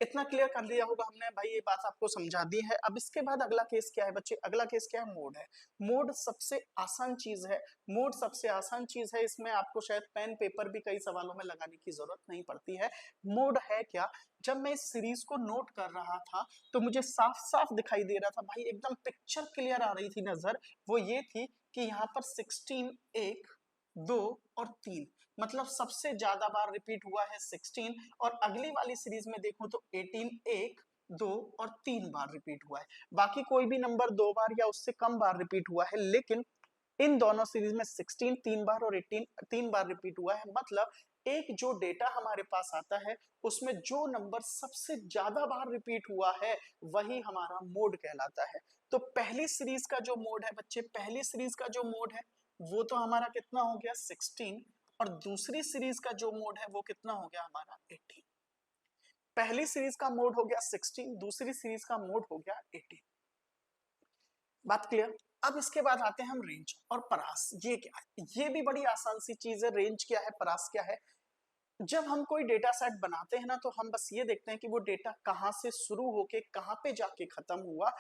इतना क्लियर कर लिया होगा हमने भाई, ये बात आपको समझा दी है। अब इसके बाद अगला केस क्या है बच्चे, अगला केस क्या है, मोड है। मोड सबसे आसान चीज है, मोड सबसे आसान चीज है। इसमें आपको शायद पेन पेपर भी कई सवालों में लगाने की जरूरत नहीं पड़ती है। मोड है क्या, जब मैं इस सीरीज को नोट कर रहा था तो मुझे साफ साफ दिखाई दे रहा था भाई, एकदम पिक्चर क्लियर आ रही थी नजर, वो ये थी कि यहाँ पर 16 1 2 और 3, मतलब सबसे ज्यादा बार रिपीट हुआ है 16, और अगली वाली सीरीज में देखूं तो 18 1 2 और 3 बार रिपीट हुआ है। बाकी कोई भी नंबर 2 बार या उससे कम बार रिपीट हुआ है, लेकिन इन दोनों सीरीज में 16 3 बार और 18 3 बार रिपीट हुआ है। मतलब एक जो डेटा हमारे पास आता है उसमें जो नंबर सबसे ज्यादा बार रिपीट हुआ है वही हमारा मोड कहलाता है। तो पहली सीरीज का जो मोड है बच्चे, पहली सीरीज का जो मोड है वो तो हमारा कितना हो गया 16, और दूसरी सीरीज का जो मोड है वो कितना हो गया हमारा 18। पहली सीरीज का मोड हो गया 16, दूसरी सीरीज का मोड हो गया 18। बात क्लियर। अब इसके बाद आते हैं हम रेंज और परास। ये क्या है, ये भी बड़ी आसान सी चीज है। रेंज क्या है, परास क्या है। जब हम कोई डेटा सेट बनाते हैं ना तो हम बस ये देखते हैं कि वो डेटा कहां से शुरू होके कहां पे जाके खत्म हुआ,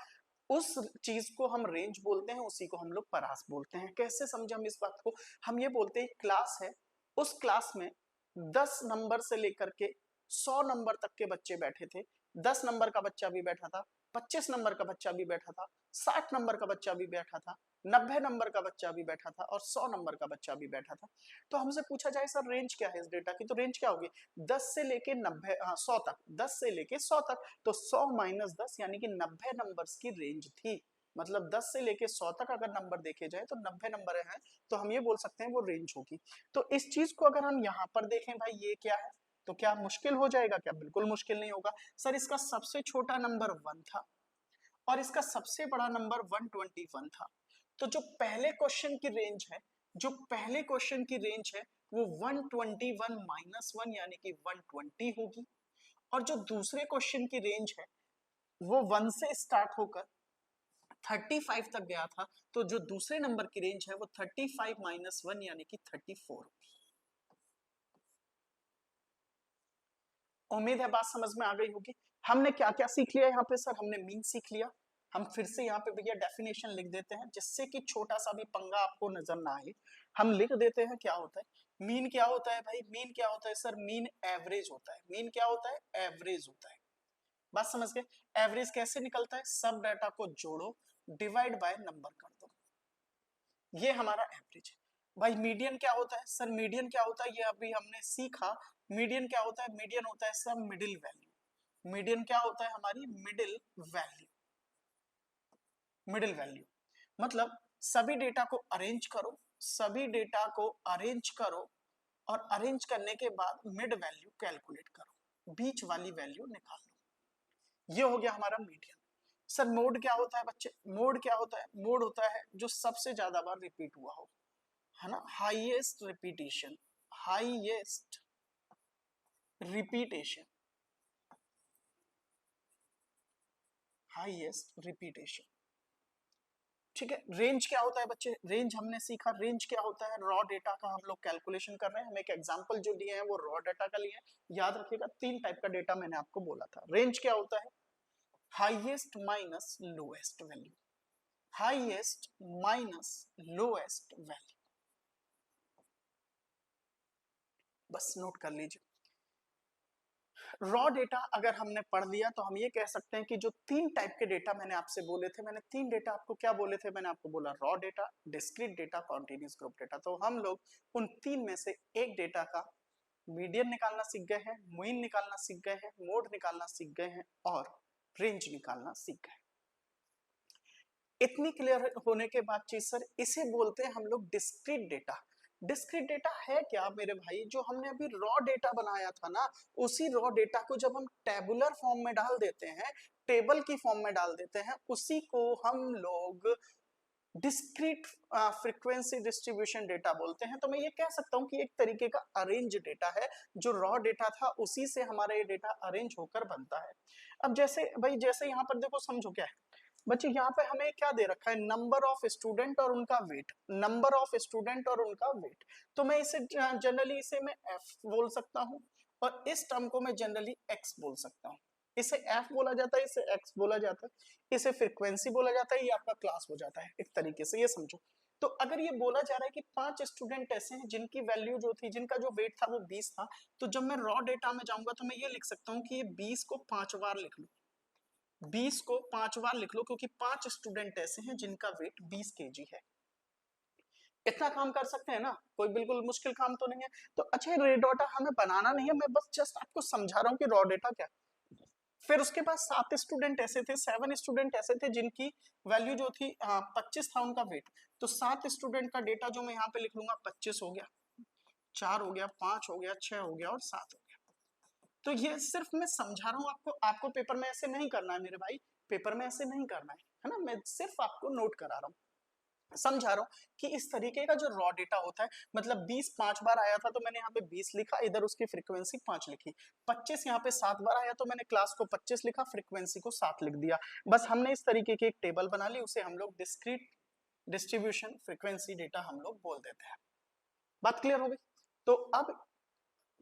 उस चीज को हम रेंज बोलते हैं, उसी को हम लोग परास बोलते हैं। कैसे समझे हम इस बात को, हम ये बोलते हैं क्लास है, उस क्लास में 10 नंबर से लेकर के 100 नंबर तक के बच्चे बैठे थे। 10 नंबर का बच्चा भी बैठा था, 25 नंबर का बच्चा भी बैठा था, 60 नंबर का बच्चा भी बैठा था, 90 नंबर का बच्चा भी बैठा था और 100 नंबर का बच्चा भी बैठा था। तो हमसे पूछा जाए सर रेंज क्या है इस डेटा की, तो रेंज क्या होगी 10 से लेके 90 100 तक, 10 से लेके 100 तक, तो 100 माइनस 10 यानी कि 90 नंबर्स की रेंज थी। मतलब 10 से लेके 100 तक अगर नंबर देखे जाए तो 90 नंबर हैं, तो हम ये बोल सकते हैं वो रेंज होगी। तो इस चीज को अगर हम यहाँ पर देखें भाई ये क्या है, तो क्या मुश्किल हो जाएगा, क्या बिल्कुल मुश्किल नहीं होगा। सर इसका सबसे छोटा नंबर 1 था और इसका सबसे बड़ा नंबर 121 था। तो जो पहले क्वेश्चन की रेंज है, जो पहले क्वेश्चन की रेंज है वो 121 माइनस 1 यानी कि 120 होगी, और जो दूसरे क्वेश्चन की रेंज है वो 1 से स्टार्ट होकर 35 तक गया था, तो जो दूसरे नंबर की रेंज है वो 35 माइनस 1 यानी कि 34 होगी। उम्मीद है बात समझ में आ गई होगी। हमने क्या क्या सीख लिया यहाँ पे सर, हमने मीन सीख लिया। हम फिर से यहाँ पे भैया डेफिनेशन लिख देते हैं जिससे कि छोटा सा भी पंगा आपको नजर ना आए। हम लिख देते हैं क्या होता है मीन, क्या होता है भाई मीन, क्या होता है सर, मीन एवरेज होता है। मीन क्या होता है, एवरेज होता है। बात समझ गए। एवरेज कैसे निकलता है, सब डाटा को जोड़ो डिवाइड बाय नंबर कर दो, ये हमारा एवरेज है। भाई मीडियन क्या होता है सर, मीडियन क्या होता है ये अभी हमने सीखा। मीडियन क्या होता है, मीडियन होता है सर मिडिल वैल्यू। मीडियन क्या होता है हमारी मिडिल वैल्यू। मिडिल वैल्यू मतलब सभी डेटा को अरेंज करो, सभी डेटा को अरेंज करो और अरेंज करने के बाद मिड वैल्यू कैलकुलेट करो, बीच वाली वैल्यू निकालो। ये हो गया हमारा मीडियन। सर मोड क्या होता है बच्चे, मोड क्या होता है, मोड होता है जो सबसे ज्यादा बार रिपीट हुआ हो, है ना, highest repetition, highest repetition, highest repetition. ठीक है। रेंज क्या होता है बच्चे, रेंज हमने सीखा, रेंज क्या होता है, रॉ डेटा का हम लोग कैलकुलेशन कर रहे हैं। हम एक एग्जांपल जो दिए हैं वो रॉ डेटा का लिए हैं। याद रखिएगा 3 टाइप का डेटा मैंने आपको बोला था। रेंज क्या होता है, highest minus lowest value, highest minus lowest value, बस नोट कर लीजिए। रॉ डेटा अगर हमने पढ़ लिया तो हम ये कह सकते हैं कि जो 3 टाइप के डेटा मैंने आपसे बोले थे, मैंने 3 डेटा आपको क्या बोले थे, मैंने आपको बोला raw data, discrete data, continuous group data. तो हम लोग उन 3 में से एक डेटा का मीडियन निकालना सीख गए हैं, मीन निकालना सीख गए हैं, मोड निकालना सीख गए हैं और रेंज निकालना सीख गए। इतनी क्लियर होने के बाद चीज सर इसे बोलते हैं हम लोग डिस्क्रीट डेटा। डिस्क्रीट डेटा है क्या मेरे भाई? जो हमने अभी रॉ डेटा बनाया था ना, उसी रॉ डेटा को जब हम टेबुलर फॉर्म में डाल देते हैं, टेबल की फॉर्म में डाल देते हैं, उसी को हम लोग डिस्क्रीट फ्रीक्वेंसी डिस्ट्रीब्यूशन डेटा बोलते हैं। तो मैं ये कह सकता हूँ कि एक तरीके का अरेंज डेटा है, जो रॉ डेटा था उसी से हमारा ये डेटा अरेंज होकर बनता है। अब जैसे भाई, जैसे यहाँ पर देखो, समझो क्या है बच्चे, यहाँ पे हमें क्या दे रखा है, नंबर ऑफ स्टूडेंट और उनका वेट, नंबर ऑफ स्टूडेंट और उनका वेट। तो मैं इसे जनरली इसे मैं एफ बोल सकता हूँ और इस टर्म को मैं जनरली एक्स बोल सकता हूँ। इसे एफ बोला जाता है, इसे एक्स बोला जाता है, इसे फ्रीक्वेंसी बोला जाता है, ये आपका क्लास हो जाता है एक तरीके से, ये समझो। तो अगर ये बोला जा रहा है कि 5 स्टूडेंट ऐसे हैं जिनकी वैल्यू जो थी, जिनका जो वेट था वो 20 था, तो जब मैं रॉ डेटा में जाऊंगा तो मैं ये लिख सकता हूँ कि ये 20 को 5 बार लिख लूं, 20 को 5 बार लिख लो, क्योंकि 5 स्टूडेंट ऐसे हैं जिनका वेट 20 केजी है। इतना काम कर सकते हैं ना, कोई बिल्कुल मुश्किल काम तो नहीं है। तो अच्छा, रॉ डेटा हमें बनाना नहीं है, मैं बस जस्ट आपको समझा रहा हूँ कि रॉ डेटा क्या। फिर उसके बाद 7 स्टूडेंट ऐसे थे, 7 स्टूडेंट ऐसे थे जिनकी वैल्यू जो थी 25 था उनका वेट। तो 7 स्टूडेंट का डेटा जो मैं यहाँ पे लिख लूंगा, 25 हो गया, 4 हो गया, 5 हो गया, 6 हो गया और 7 हो गया। तो ये सिर्फ मैं समझा रहा हूँ आपको, आपको पेपर में ऐसे नहीं करना है मेरे भाई, पेपर में ऐसे नहीं करना है ना, मैं सिर्फ आपको नोट करा रहा हूँ, समझा रहा हूँ कि इस तरीके का जो रॉ डेटा होता है, मतलब 20 5 बार आया था तो मैंने यहाँ पे 20 लिखा, इधर उसकी फ्रीक्वेंसी 5 लिखी। 25 यहाँ पे 7 बार आया तो मैंने क्लास को 25 लिखा, फ्रीक्वेंसी को 7 लिख दिया। बस हमने इस तरीके की एक टेबल बना ली, उसे हम लोग डिस्क्रीट डिस्ट्रीब्यूशन फ्रीक्वेंसी डेटा हम लोग बोल देते हैं। बात क्लियर हो गई? तो अब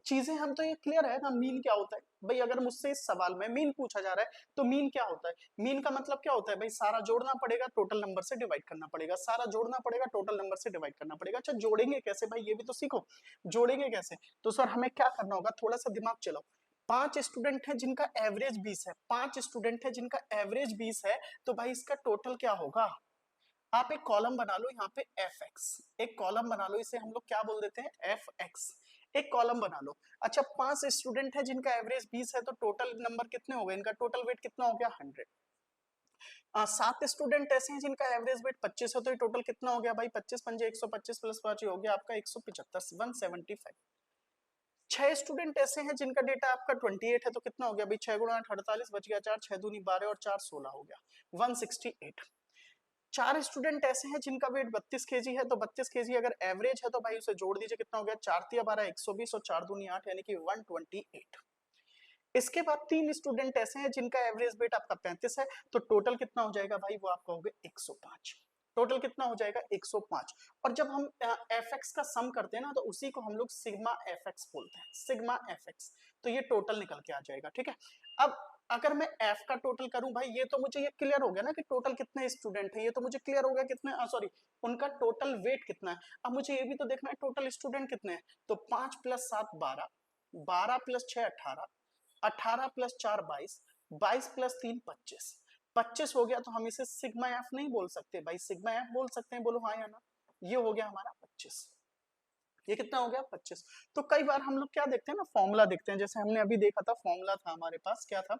चीजें हम तो ये क्लियर है ना, मीन क्या होता है भाई? अगर मुझसे इस सवाल में मीन पूछा जा रहा है तो मीन क्या होता है? मीन का मतलब क्या होता है भाई? सारा जोड़ना पड़ेगा, टोटल नंबर से डिवाइड करना पड़ेगा, सारा जोड़ना पड़ेगा, टोटल नंबर से डिवाइड करना पड़ेगा। अच्छा, जोड़ेंगे कैसे भाई, ये भी तो सीखो, जोड़ेंगे कैसे? तो सर हमें क्या करना होगा, थोड़ा सा दिमाग चलाओ। 5 स्टूडेंट है जिनका एवरेज 20 है, 5 स्टूडेंट है जिनका एवरेज 20 है, तो भाई इसका टोटल क्या होगा? आप एक कॉलम बना लो यहाँ पे एफ एक्स, एक कॉलम बना लो, इसे हम लोग क्या बोल देते हैं, एफ एक्स, एक कॉलम बना लो। अच्छा, 5 स्टूडेंट है जिनका एवरेज 20 है, तो टोटल नंबर कितने हो गए, इनका टोटल वेट कितना हो गया, 100। 7 स्टूडेंट ऐसे हैं जिनका एवरेज वेट 25 है, तो टोटल कितना हो गया भाई, 25 पंजे 125 प्लस 5 हो गया आपका 175, 175। 6 स्टूडेंट ऐसे हैं जिनका डेटा आपका 28 है, तो कितना हो गया भाई, 6 गुणा 8 48, बच गया 4, 6 दूनी 12 और 4 16 हो गया 168। 4 स्टूडेंट ऐसे हैं जिनका वेट 32 केजी है, तो 32 केजी अगर एवरेज है तो भाई उसे जोड़ दीजिए, कितना हो गया, 4 तिया 12 120 और 4 दूनी 8 यानी कि 128। इसके बाद 3 स्टूडेंट ऐसे हैं जिनका एवरेज वेट आपका 35 है, तो टोटल कितना हो जाएगा भाई, वो आपका हो गया 105। टोटल कितना हो जाएगा, 105। और जब हम एफ एक्स का सम करते हैं ना, तो उसी को हम लोग सिग्मा एफ एक्स बोलते हैं, सिग्मा एफ एक्स। तो ये टोटल निकल के आ जाएगा, ठीक है। अब अगर मैं एफ का टोटल करूं भाई, ये तो मुझे ये क्लियर हो गया ना कि टोटल कितने स्टूडेंट है, ये तो मुझे क्लियर हो गया कितने, सॉरी, उनका टोटल वेट कितना है। अब मुझे ये भी तो देखना है टोटल स्टूडेंट कितने हैं। तो 5 + 7 12, 12 + 6 18, 18 + 4 22, 22 + 3 25, 25 हो गया। तो हम इसे सिग्मा एफ नहीं बोल सकते भाई, सिग्मा एफ बोल सकते हैं, बोलो हाँ या ना। ये हो गया हमारा 25, ये कितना हो गया 25। तो कई बार हम लोग क्या देखते हैं ना, फॉर्मूला देखते हैं, जैसे हमने अभी देखा था, फॉर्मूला था हमारे पास, क्या था,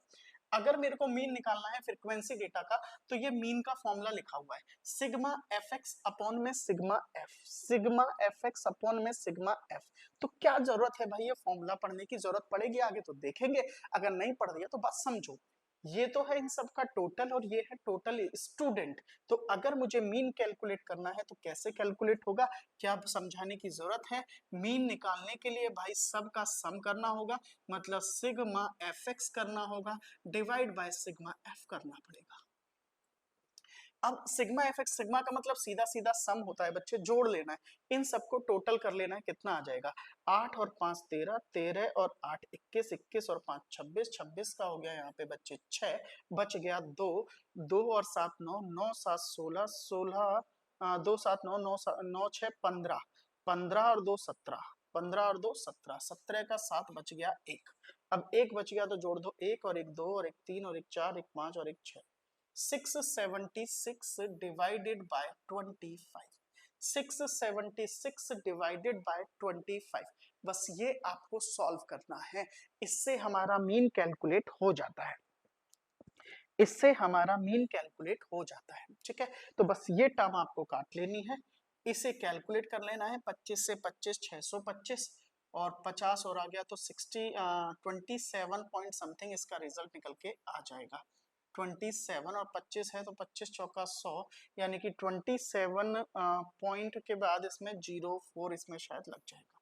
अगर मेरे को मीन निकालना है फ्रीक्वेंसी डेटा का, तो ये मीन का फॉर्मूला लिखा हुआ है, सिग्मा एफ एक्स अपॉन में sigma F, sigma F x upon में सिग्मा एफ। तो क्या जरूरत है भाई ये फॉर्मूला पढ़ने की, जरूरत पड़ेगी आगे तो देखेंगे, अगर नहीं पढ़ दिया तो बस समझो। ये तो है इन सब का टोटल और ये है टोटल स्टूडेंट। तो अगर मुझे मीन कैलकुलेट करना है तो कैसे कैलकुलेट होगा, क्या समझाने की जरूरत है? मीन निकालने के लिए भाई सब का सम करना होगा, मतलब सिग्मा एफ एक्स करना होगा, डिवाइड बाय सिग्मा एफ करना पड़ेगा। अब सिग्मा एफ एक्स, सिग्मा का मतलब सीधा सीधा सम होता है बच्चे, जोड़ लेना है, इन सबको टोटल कर लेना है, कितना आ जाएगा, 8 और 5 13, 13 और 8 21, 21 और 5 26, 26 का हो गया यहाँ पे बच्चे 6, बच गया 2, 2 और 7 9, 9 7 16, 16 2 7 9, 9 9 6 15, 15 और 2 17, 15 और 2 17, 17 का 7 बच गया 1। अब एक बच गया तो जोड़ दो, एक और एक दो और एक तीन और एक चार, एक पांच और एक 6, 676 डिवाइडेड बाय 25, 676 डिवाइडेड बाय 25। बस ये आपको सॉल्व करना है, इससे हमारा मीन कैलकुलेट हो जाता है, इससे हमारा मीन कैलकुलेट हो जाता है। ठीक है, तो बस ये टर्म आपको काट लेनी है, इसे कैलकुलेट कर लेना है। 25 से 25 625 और 50 और आ गया तो 27 पॉइंट समथिंग इसका रिजल्ट निकल के आ जाएगा। 27 और 25 है तो 25 चौका 100, यानी कि 27 पॉइंट के बाद इसमें 04 इसमें शायद लग जाएगा।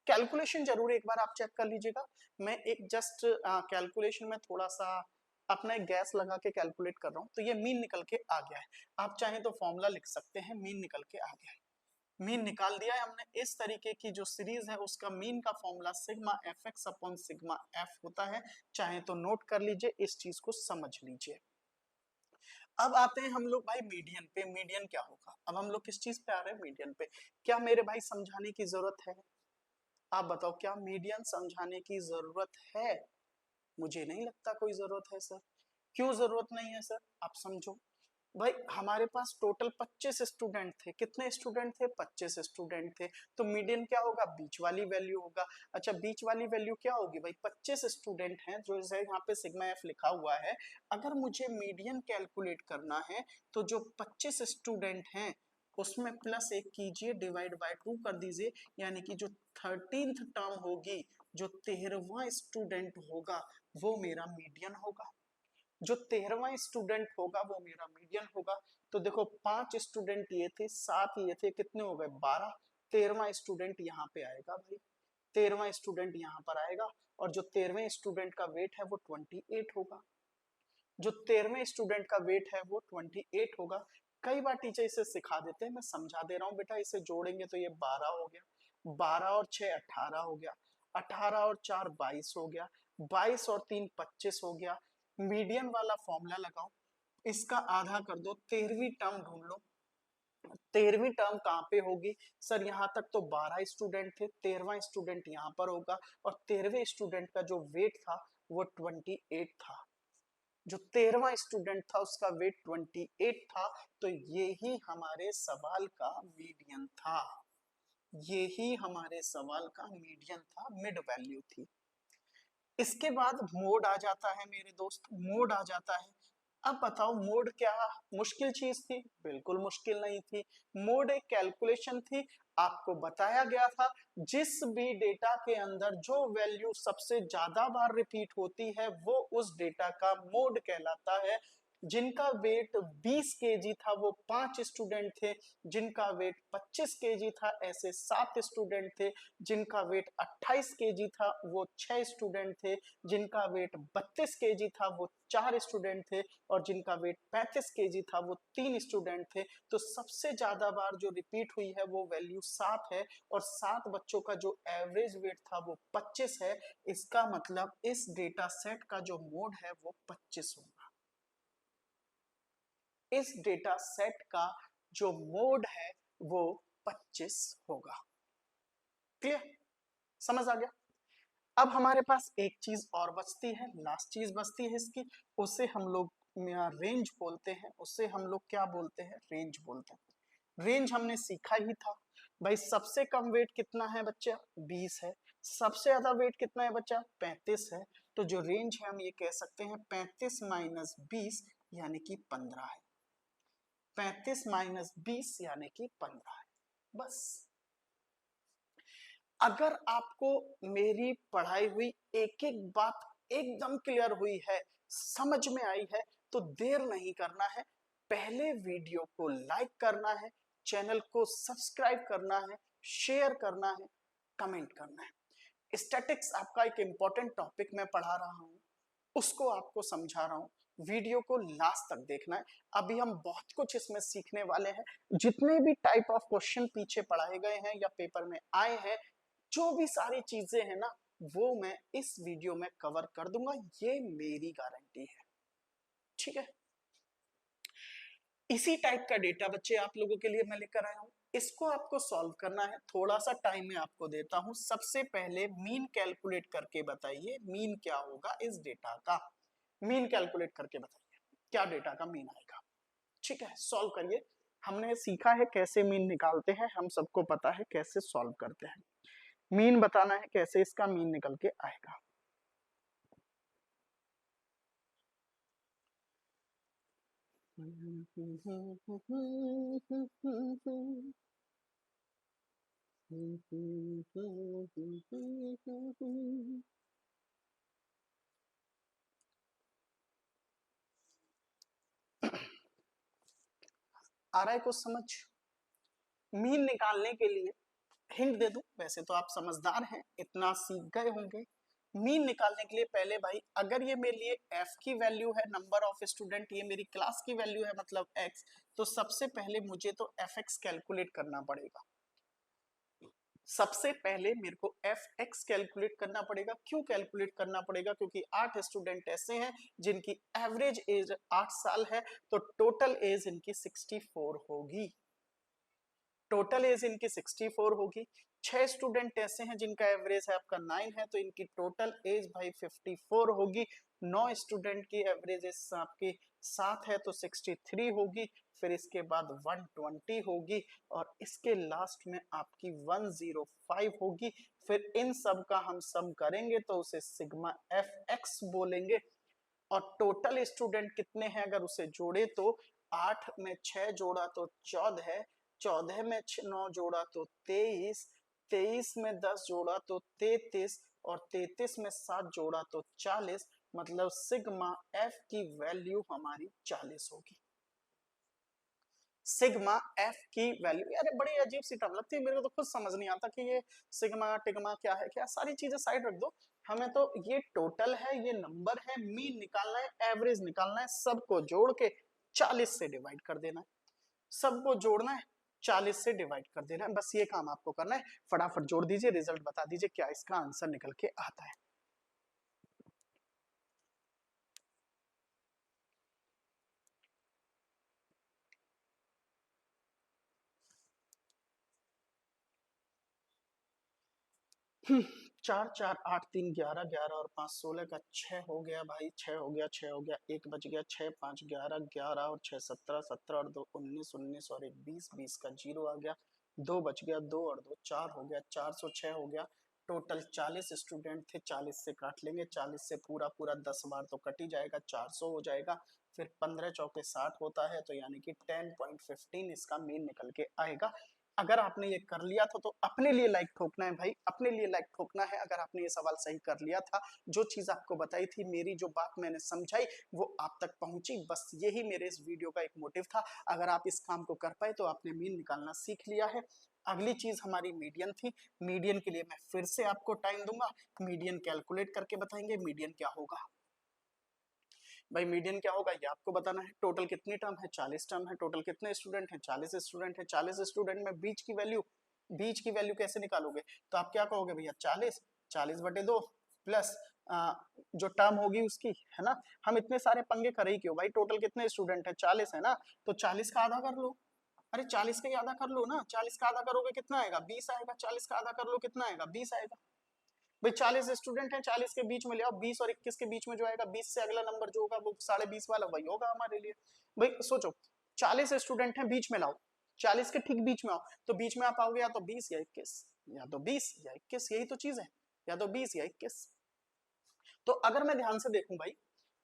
कैलकुलेशन जरूर एक बार आप चेक कर लीजिएगा। मैं एक जस्ट कैलकुलेशन में थोड़ा सा अपना एक गैस लगा के कैलकुलेट कर रहा हूँ, तो ये मीन निकल के आ गया है। आप चाहें तो फॉर्मूला लिख सकते हैं, मीन निकल के आ गया है, मीन निकाल दिया है हमने। इस तरीके की जो सीरीज है उसका मीन का formula sigma F x upon sigma F होता है, चाहे तो नोट कर लीजिए, इस चीज को समझ लीजिए। अब आते हैं हम लोग भाई मीडियन पे। मीडियन क्या होगा, अब हम लोग किस चीज पे आ रहे हैं, मीडियन पे। क्या मेरे भाई समझाने की जरूरत है, आप बताओ, क्या मीडियन समझाने की जरूरत है? मुझे नहीं लगता कोई जरूरत है सर। क्यों जरूरत नहीं है सर, आप समझो। भाई हमारे पास टोटल 25 स्टूडेंट थे, कितने स्टूडेंट थे, 25 स्टूडेंट थे, तो मीडियन क्या होगा, बीच वाली वैल्यू होगा। अच्छा, बीच वाली वैल्यू क्या होगी भाई, 25 स्टूडेंट हैं जो यहाँ पे सिग्मा एफ लिखा हुआ है। अगर मुझे मीडियन कैलकुलेट करना है तो जो 25 स्टूडेंट हैं उसमें प्लस एक कीजिए, डिवाइड बाय 2 कर दीजिए, यानी कि जो 13th टर्म होगी, जो 13वां स्टूडेंट होगा वो मेरा मीडियन होगा। जो 13वां स्टूडेंट होगा वो मेरा मीडियन होगा। तो देखो 5 स्टूडेंट ये थे, 7 ये थे, कितने हो गए, 12। 13वां स्टूडेंट यहाँ पे आएगा भाई, 13वां स्टूडेंट यहाँ पर आएगा, और जो 13वें स्टूडेंट का वेट है वो 28 होगा। जो 13वें स्टूडेंट का वेट है वो 28 होगा। कई बार टीचर इसे सिखा देते हैं, मैं समझा दे रहा हूँ बेटा, इसे जोड़ेंगे तो ये 12 हो गया, 12 और 6 18 हो गया, 18 और 4 22 हो गया, 22 और 3 25 हो गया। मीडियन वाला फॉर्मूला लगाओ, इसका आधा कर दो, 13वीं टर्म ढूंढ लो। 13वीं टर्म कहाँ पे होगी सर, यहाँ तक तो 12 स्टूडेंट थे, 13वां स्टूडेंट यहाँ पर होगा, और 13वें स्टूडेंट का जो वेट था वो 28 था। जो 13वां स्टूडेंट था उसका वेट 28 था, तो ये ही हमारे सवाल का मीडियन था, ये ही हमारे सवाल का मीडियन था, मिड वैल्यू थी। इसके बाद मोड आ जाता है मेरे दोस्त, मोड आ जाता है। अब बताओ मोड क्या मुश्किल चीज थी, बिल्कुल मुश्किल नहीं थी। मोड एक कैलकुलेशन थी, आपको बताया गया था जिस भी डेटा के अंदर जो वैल्यू सबसे ज्यादा बार रिपीट होती है वो उस डेटा का मोड कहलाता है। जिनका वेट 20 केजी था वो 5 स्टूडेंट थे, जिनका वेट 25 केजी था ऐसे 7 स्टूडेंट थे, जिनका वेट 28 केजी था वो 6 स्टूडेंट थे, जिनका वेट 32 केजी था वो 4 स्टूडेंट थे, और जिनका वेट 35 केजी था वो 3 स्टूडेंट थे। तो सबसे ज्यादा बार जो रिपीट हुई है वो वैल्यू 7 है, और 7 बच्चों का जो एवरेज वेट था वो 25 है। इसका मतलब इस डेटा सेट का जो मोड है वो 25 होगा। इस डेटा सेट का जो मोड है वो 25 होगा। क्लियर, समझ आ गया। अब हमारे पास एक चीज और बचती है, लास्ट चीज बचती है इसकी, उसे हम लोग रेंज बोलते हैं, उसे हम लोग क्या बोलते हैं, रेंज बोलते हैं। रेंज हमने सीखा ही था भाई, सबसे कम वेट कितना है बच्चा, 20 है, सबसे ज्यादा वेट कितना है बच्चा, 35 है। तो जो रेंज है हम ये कह सकते हैं 35 माइनस 20 यानी कि 15 है, 35 माइनस 20 यानी कि 15 है। बस अगर आपको मेरी पढ़ाई हुई एक एक बात एकदम क्लियर हुई है, समझ में आई है, तो देर नहीं करना है, पहले वीडियो को लाइक करना है, चैनल को सब्सक्राइब करना है, शेयर करना है, कमेंट करना है। स्टैटिक्स आपका एक इंपॉर्टेंट टॉपिक मैं पढ़ा रहा हूं, उसको आपको समझा रहा हूं, वीडियो को लास्ट तक देखना है। अभी हम बहुत कुछ इसमें सीखने वाले हैं, जितने भी टाइप ऑफ क्वेश्चन पीछे पढ़ाए गए हैं या पेपर में आए हैं, जो भी सारी चीजें हैं ना वो मैं इस वीडियो में कवर कर दूंगा, ये मेरी गारंटी है। ठीक है, इसी टाइप का डेटा बच्चे आप लोगों के लिए मैं लेकर आया हूं। इसको आपको सॉल्व करना है, थोड़ा सा टाइम मैं आपको देता हूं। सबसे पहले मीन कैलकुलेट करके बताइए मीन क्या होगा इस डेटा का। मीन कैलकुलेट करके बताइए क्या डेटा का मीन आएगा। ठीक है, सॉल्व करिए। हमने सीखा है कैसे मीन निकालते हैं, हम सबको पता है कैसे सॉल्व करते हैं। मीन बताना है कैसे इसका मीन निकल के आएगा। आ रहा है कुछ समझ? मीन निकालने के लिए हिंट दे दूं, वैसे तो आप समझदार हैं, इतना सीख गए होंगे। मीन निकालने के लिए पहले भाई, अगर ये मेरे लिए f की वैल्यू है, नंबर ऑफ स्टूडेंट, ये मेरी क्लास की वैल्यू है मतलब x, तो सबसे पहले मुझे तो fx कैलकुलेट करना पड़ेगा। सबसे पहले मेरे को fx कैलकुलेट करना पड़ेगा। क्यों कैलकुलेट करना पड़ेगा? क्योंकि 8 स्टूडेंट ऐसे हैं जिनकी एवरेज एज 8 साल है, तो टोटल एज इनकी 64 होगी। टोटल एज इनकी 64 होगी। 6 स्टूडेंट ऐसे हैं जिनका एवरेज है आपका 9 है, तो इनकी टोटल एज भाई 54 होगी। 9 स्टूडेंट की एवरेज एज आपकी 7 है तो 63 होगी। फिर इसके बाद 120 होगी और इसके लास्ट में आपकी 105 होगी। फिर इन सब का हम सम करेंगे तो उसे सिग्मा एफ एक्स बोलेंगे। और टोटल स्टूडेंट कितने हैं अगर उसे जोड़े तो 8 में 6 जोड़ा तो 14, 14 में 9 जोड़ा तो 23, 23 में 10 जोड़ा तो 33 और 33 में 7 जोड़ा तो 40। मतलब सिग्मा एफ की वैल्यू हमारी 40 होगी। सिग्मा एफ की वैल्यू, यार बड़ी अजीब सी टर्म लगती है मेरे को, तो खुद समझ नहीं आता कि ये सिग्मा टिग्मा क्या है। क्या सारी चीजें साइड रख दो, हमें तो ये टोटल है, ये नंबर है, मीन निकालना है, एवरेज निकालना है, सबको जोड़ के 40 से डिवाइड कर देना है। सबको जोड़ना है, 40 से डिवाइड कर देना है, बस ये काम आपको करना है। फटाफट जोड़ दीजिए, रिजल्ट बता दीजिए क्या इसका आंसर निकल के आता है। चार चार आठ तीन 11, 11 और 5 16 का 6 हो गया भाई, 6 हो गया, 6 हो गया, 1 बच गया, 6 5 11, 11 और 6 17, 17 और 2 19, 19 और 1 20, 20 का 0 आ गया, 2 बच गया, 2 और 2 4 हो गया, 406 हो गया। टोटल 40 स्टूडेंट थे, 40 से काट लेंगे, 40 से पूरा पूरा 10 बार तो कट ही जाएगा, 400 हो जाएगा। फिर 15 चौके 60 होता है, तो यानी कि 10.15 इसका मीन निकल के आएगा। अगर आपने ये कर लिया था तो अपने लिए लाइक ठोकना है भाई, अपने लिए लाइक ठोकना है अगर आपने ये सवाल सही कर लिया था। जो चीज आपको बताई थी, मेरी जो बात मैंने समझाई वो आप तक पहुंची, बस यही मेरे इस वीडियो का एक मोटिव था। अगर आप इस काम को कर पाए तो आपने मीन निकालना सीख लिया है। अगली चीज हमारी मीडियन थी। मीडियन के लिए मैं फिर से आपको टाइम दूंगा, मीडियन कैलकुलेट करके बताएंगे मीडियन क्या होगा। भाई मीडियन क्या होगा ये आपको बताना है। टोटल कितनी टर्म है? 40 टर्म है। टोटल कितने स्टूडेंट हैं? 40 स्टूडेंट है। 40 स्टूडेंट में बीच की वैल्यू कैसे निकालोगे? तो आप क्या कहोगे भैया, 40 40 बटे 2 प्लस जो टर्म होगी उसकी, है ना। हम इतने सारे पंगे करे ही क्यों भाई, टोटल कितने स्टूडेंट है? 40 है ना, तो 40 का आधा कर लो। अरे 40 का ही आधा कर लो ना, 40 का आधा करोगे कितना आएगा? 20 आएगा। 40 का आधा कर लो कितना आएगा? 20 आएगा। भाई 40 स्टूडेंट हैं, 40 के बीच में ले आओ, 20 और 21 के बीच में जो आएगा, 20 से अगला नंबर जो होगा वो 20.5 वाला वही होगा हमारे लिए। भाई सोचो, 40 स्टूडेंट हैं, बीच में लाओ, 40 के ठीक बीच में आओ, तो बीच में आप आओगे या तो 20 या 21, या तो 20 या 21, यही तो चीज है, या तो 20 या 21। तो अगर मैं ध्यान से देखूं भाई,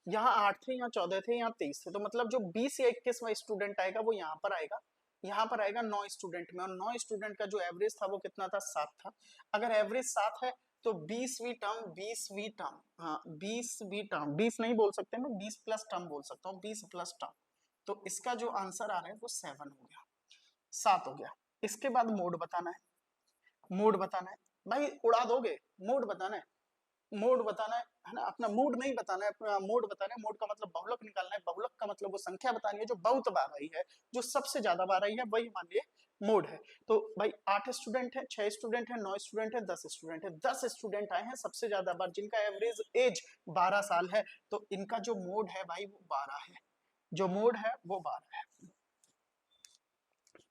यहाँ 8 थे, यहाँ 14 थे, यहाँ 23 थे, तो मतलब जो 20 या 21वां स्टूडेंट आएगा वो यहाँ पर आएगा, यहाँ पर आएगा 9 स्टूडेंट में, और 9 स्टूडेंट का जो एवरेज था वो कितना था? 7 था। अगर एवरेज 7 है तो 20वीं टर्म, हाँ 20वीं टर्म, 20 नहीं बोल सकते, मैं 20 प्लस टर्म बोल सकता हूँ, 20 प्लस टर्म। तो इसका जो आंसर आ रहा है वो 7 हो गया, 7 हो गया। इसके बाद मोड बताना है, मोड बताना है भाई, उड़ा दोगे, मोड बताना है, मोड बताना है ना, अपना मूड नहीं बताना है, अपना मोड बताना है। मोड का मतलब बहुलक निकालना है, बहुलक का मतलब वो संख्या बतानी है जो बहुत बार आई है, जो सबसे ज्यादा बार आई है, वही मान लिए मोड है। तो भाई 8 स्टूडेंट है, 6 स्टूडेंट है, 9 स्टूडेंट है, 10 स्टूडेंट है, 10 स्टूडेंट आए हैं सबसे ज्यादा बार, जिनका एवरेज एज 12 साल है, तो इनका जो मोड है भाई वो 12 है, जो मोड है वो 12 है।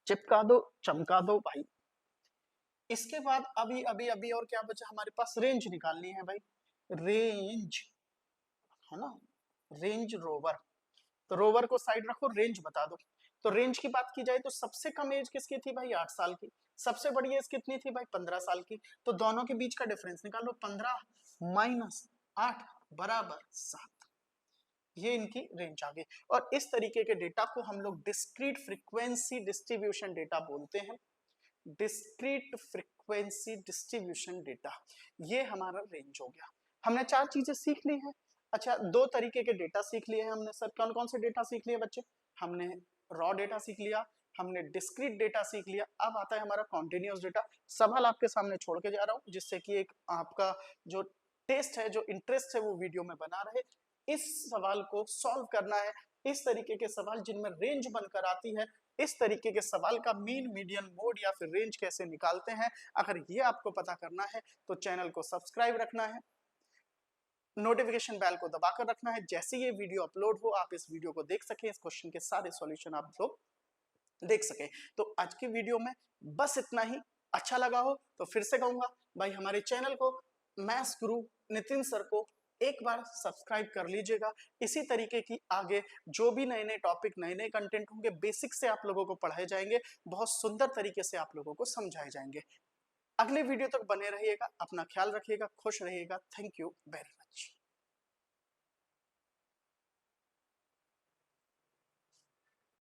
चिपका दो, चमका दो भाई। इसके बाद अभी अभी अभी और क्या बचा हमारे पास, रेंज निकालनी है भाई, रेंज, है ना, रेंज रोवर। तो रोवर को साइड रखो, रेंज बता दो। तो रेंज की बात की जाए तो सबसे कम एज किसकी थी भाई, 8 साल की। सबसे बड़ी एज कितनी थी भाई, 15 साल की। तो दोनों के बीच का डिफरेंस निकालो, 15 - 8 बराबर 7। ये इनकी रेंज आ गई। और इस तरीके के डेटा को हम लोग डिस्क्रीट फ्रीक्वेंसी डिस्ट्रीब्यूशन डेटा बोलते हैं। डिस्क्रीट फ्रीक्वेंसी डिस्ट्रीब्यूशन डेटा, ये हमारा रेंज हो गया। हमने 4 चीजें सीख ली हैं। अच्छा, 2 तरीके के डेटा सीख लिए हैं हमने। सर कौन कौन से डेटा सीख लिए बच्चे, हमने रॉ डेटा सीख लिया, हमने डिस्क्रीट डेटा सीख लिया। अब आता है हमारा कॉन्टिन्यूस डेटा। सवाल आपके सामने छोड़ के जा रहा हूं, जिससे कि एक आपका जो टेस्ट है, जो इंटरेस्ट है, वो वीडियो में बना रहे। इस सवाल को सॉल्व करना है। इस तरीके के सवाल जिनमें रेंज बनकर आती है, इस तरीके के सवाल का मीन, मीडियन, मोड या फिर रेंज कैसे निकालते हैं, अगर ये आपको पता करना है तो चैनल को सब्सक्राइब रखना है, नोटिफिकेशन बेल को दबाकर रखना है। जैसे ये वीडियो अपलोड हो आप इस वीडियो को देख सकें, इस क्वेश्चन के सारे सॉल्यूशन आप लोग देख सकें। तो आज की वीडियो में बस इतना ही। अच्छा लगा हो तो फिर से कहूंगा भाई, हमारे चैनल को, मैथ्स गुरु नितिन सर को एक बार सब्सक्राइब कर लीजिएगा। इसी तरीके की आगे जो भी नए नए टॉपिक, नए नए कंटेंट होंगे, बेसिक से आप लोगों को पढ़ाए जाएंगे, बहुत सुंदर तरीके से आप लोगों को समझाए जाएंगे। अगले वीडियो तक बने रहिएगा, अपना ख्याल रखिएगा, खुश रहिएगा। Thank you very much.